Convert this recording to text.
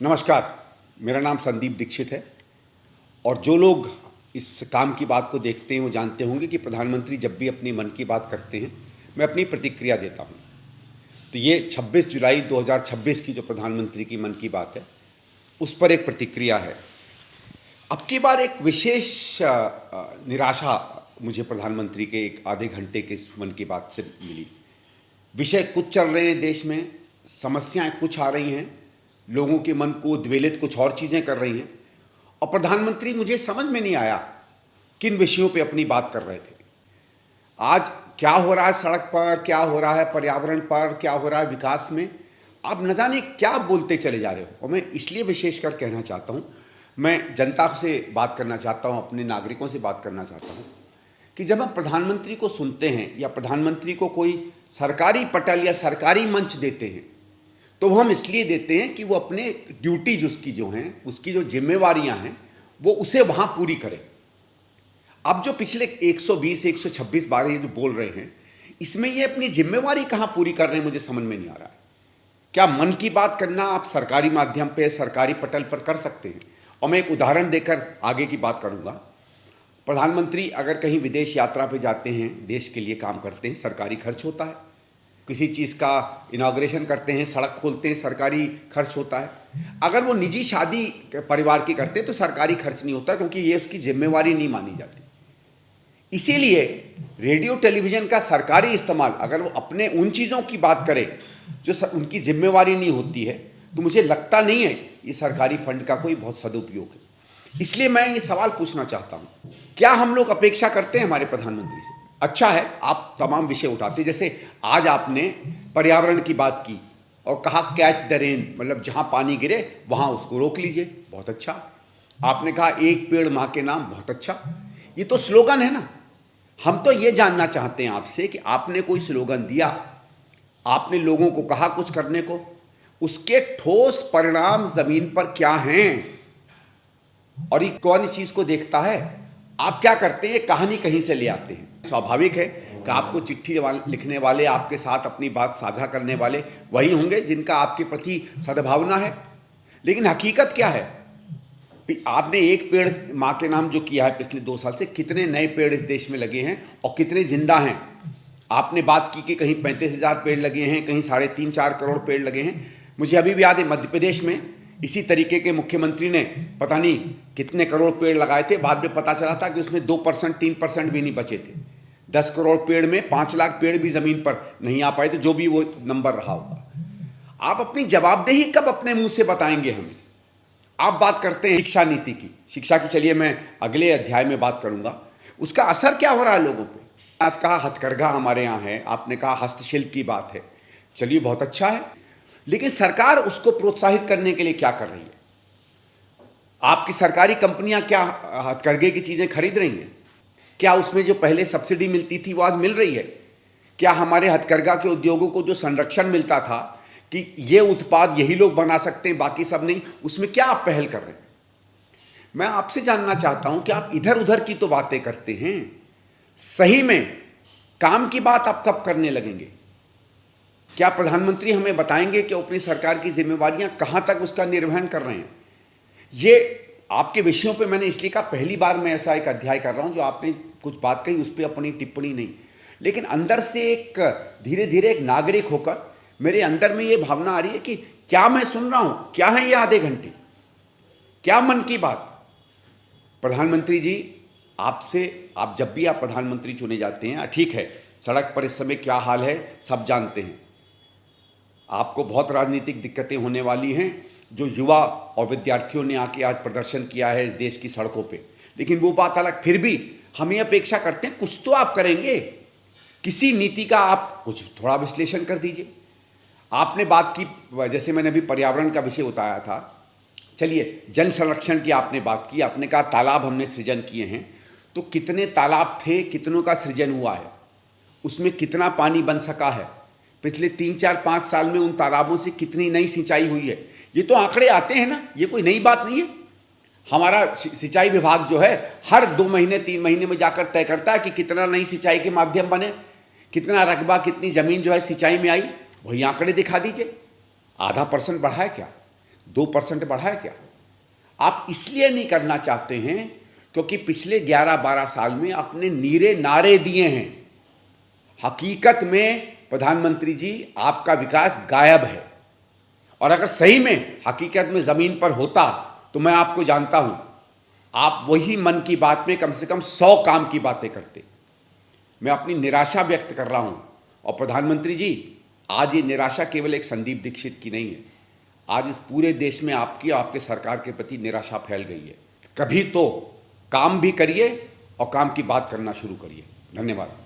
नमस्कार। मेरा नाम संदीप दीक्षित है और जो लोग इस काम की बात को देखते हैं वो जानते होंगे कि प्रधानमंत्री जब भी अपनी मन की बात करते हैं मैं अपनी प्रतिक्रिया देता हूं। तो ये 26 जुलाई 2026 की जो प्रधानमंत्री की मन की बात है उस पर एक प्रतिक्रिया है। अब की बार एक विशेष निराशा मुझे प्रधानमंत्री के एक आधे घंटे के इस मन की बात से मिली। विषय कुछ चल रहे हैं देश में, समस्याएं कुछ आ रही हैं, लोगों के मन को उद्वेलित कुछ और चीज़ें कर रही हैं और प्रधानमंत्री मुझे समझ में नहीं आया किन विषयों पे अपनी बात कर रहे थे। आज क्या हो रहा है सड़क पर, क्या हो रहा है पर्यावरण पर, क्या हो रहा है विकास में, आप न जाने क्या बोलते चले जा रहे हो। और मैं इसलिए विशेषकर कहना चाहता हूँ, मैं जनता से बात करना चाहता हूँ, अपने नागरिकों से बात करना चाहता हूँ कि जब हम प्रधानमंत्री को सुनते हैं या प्रधानमंत्री को कोई सरकारी पटल या सरकारी मंच देते हैं तो हम इसलिए देते हैं कि वो अपने ड्यूटी उसकी जो हैं, उसकी जो जिम्मेवारियां हैं वो उसे वहां पूरी करें। अब जो पिछले 120 126 बार ये जो बोल रहे हैं इसमें ये अपनी जिम्मेवारी कहां पूरी कर रहे हैं मुझे समझ में नहीं आ रहा है। क्या मन की बात करना आप सरकारी माध्यम पे सरकारी पटल पर कर सकते हैं? और मैं एक उदाहरण देकर आगे की बात करूंगा। प्रधानमंत्री अगर कहीं विदेश यात्रा पे जाते हैं, देश के लिए काम करते हैं, सरकारी खर्च होता है। किसी चीज़ का इनाग्रेशन करते हैं, सड़क खोलते हैं, सरकारी खर्च होता है। अगर वो निजी शादी परिवार की करते हैं तो सरकारी खर्च नहीं होता क्योंकि ये उसकी जिम्मेवारी नहीं मानी जाती। इसीलिए रेडियो टेलीविज़न का सरकारी इस्तेमाल अगर वो अपने उन चीज़ों की बात करें जो उनकी जिम्मेवारी नहीं होती है तो मुझे लगता नहीं है ये सरकारी फंड का कोई बहुत सदुपयोग है। इसलिए मैं ये सवाल पूछना चाहता हूँ, क्या हम लोग अपेक्षा करते हैं हमारे प्रधानमंत्री से? अच्छा है आप तमाम विषय उठाते, जैसे आज आपने पर्यावरण की बात की और कहा कैच द रेन, मतलब जहां पानी गिरे वहां उसको रोक लीजिए, बहुत अच्छा। आपने कहा एक पेड़ मां के नाम, बहुत अच्छा। ये तो स्लोगन है ना। हम तो ये जानना चाहते हैं आपसे कि आपने कोई स्लोगन दिया, आपने लोगों को कहा कुछ करने को, उसके ठोस परिणाम जमीन पर क्या हैं और ये कौन इस चीज को देखता है? आप क्या करते हैं, ये कहानी कहीं से ले आते हैं। स्वाभाविक है कि आपको चिट्ठी लिखने वाले, आपके साथ अपनी बात साझा करने वाले वही होंगे जिनका आपके प्रति सद्भावना है। लेकिन हकीकत क्या है? आपने एक पेड़ माँ के नाम जो किया है पिछले 2 साल से, कितने नए पेड़ इस देश में लगे हैं और कितने जिंदा हैं? आपने बात की कि कहीं 35,000 पेड़ लगे हैं, कहीं 3.5-4 करोड़ पेड़ लगे हैं। मुझे अभी भी याद है मध्य प्रदेश में इसी तरीके के मुख्यमंत्री ने पता नहीं कितने करोड़ पेड़ लगाए थे। बाद में पता चला था कि उसमें 2% 3% भी नहीं बचे थे। 10 करोड़ पेड़ में 5 लाख पेड़ भी जमीन पर नहीं आ पाए थे, जो भी वो नंबर रहा होगा। आप अपनी जवाबदेही कब अपने मुंह से बताएंगे हमें? आप बात करते हैं शिक्षा नीति की, शिक्षा की चलिए मैं अगले अध्याय में बात करूंगा। उसका असर क्या हो रहा है लोगों पे? आज कहा हथकरघा हमारे यहाँ है, आपने कहा हस्तशिल्प की बात है, चलिए बहुत अच्छा है, लेकिन सरकार उसको प्रोत्साहित करने के लिए क्या कर रही है? आपकी सरकारी कंपनियां क्या हथकरघे की चीजें खरीद रही हैं? क्या उसमें जो पहले सब्सिडी मिलती थी वो आज मिल रही है? क्या हमारे हथकरघा के उद्योगों को जो संरक्षण मिलता था कि ये उत्पाद यही लोग बना सकते हैं बाकी सब नहीं, उसमें क्या आप पहल कर रहे हैं? मैं आपसे जानना चाहता हूं कि आप इधर उधर की तो बातें करते हैं, सही में काम की बात आप कब करने लगेंगे? क्या प्रधानमंत्री हमें बताएंगे कि अपनी सरकार की जिम्मेवारियां कहां तक उसका निर्वहन कर रहे हैं? ये आपके विषयों पे मैंने इसलिए कहा, पहली बार मैं ऐसा एक अध्याय कर रहा हूं जो आपने कुछ बात कही उस पर अपनी टिप्पणी नहीं, लेकिन अंदर से एक धीरे धीरे एक नागरिक होकर मेरे अंदर में ये भावना आ रही है कि क्या मैं सुन रहा हूं, क्या है ये आधे घंटे, क्या मन की बात? प्रधानमंत्री जी, आपसे आप जब भी आप प्रधानमंत्री चुने जाते हैं, ठीक है सड़क पर इस समय क्या हाल है सब जानते हैं, आपको बहुत राजनीतिक दिक्कतें होने वाली हैं, जो युवा और विद्यार्थियों ने आके आज प्रदर्शन किया है इस देश की सड़कों पे, लेकिन वो बात अलग। फिर भी हम ये अपेक्षा करते हैं कुछ तो आप करेंगे, किसी नीति का आप कुछ थोड़ा विश्लेषण कर दीजिए। आपने बात की, जैसे मैंने अभी पर्यावरण का विषय उठाया था, चलिए जल संरक्षण की आपने बात की, आपने कहा तालाब हमने सृजन किए हैं, तो कितने तालाब थे, कितनों का सृजन हुआ है, उसमें कितना पानी बन सका है, पिछले 3-4-5 साल में उन तालाबों से कितनी नई सिंचाई हुई है? ये तो आंकड़े आते हैं ना, ये कोई नई बात नहीं है। हमारा सिंचाई विभाग जो है हर 2 महीने 3 महीने में जाकर तय करता है कि कितना नई सिंचाई के माध्यम बने, कितना रकबा, कितनी जमीन जो है सिंचाई में आई, वही आंकड़े दिखा दीजिए। आधा % बढ़ा है क्या? 2% बढ़ा है क्या? आप इसलिए नहीं करना चाहते हैं क्योंकि पिछले 11-12 साल में आपने नीरे नारे दिए हैं। हकीकत में प्रधानमंत्री जी आपका विकास गायब है, और अगर सही में हकीकत में ज़मीन पर होता तो मैं आपको जानता हूं, आप वही मन की बात में कम से कम 100 काम की बातें करते। मैं अपनी निराशा व्यक्त कर रहा हूं, और प्रधानमंत्री जी आज ये निराशा केवल एक संदीप दीक्षित की नहीं है, आज इस पूरे देश में आपकी और आपके सरकार के प्रति निराशा फैल गई है। कभी तो काम भी करिए और काम की बात करना शुरू करिए। धन्यवाद।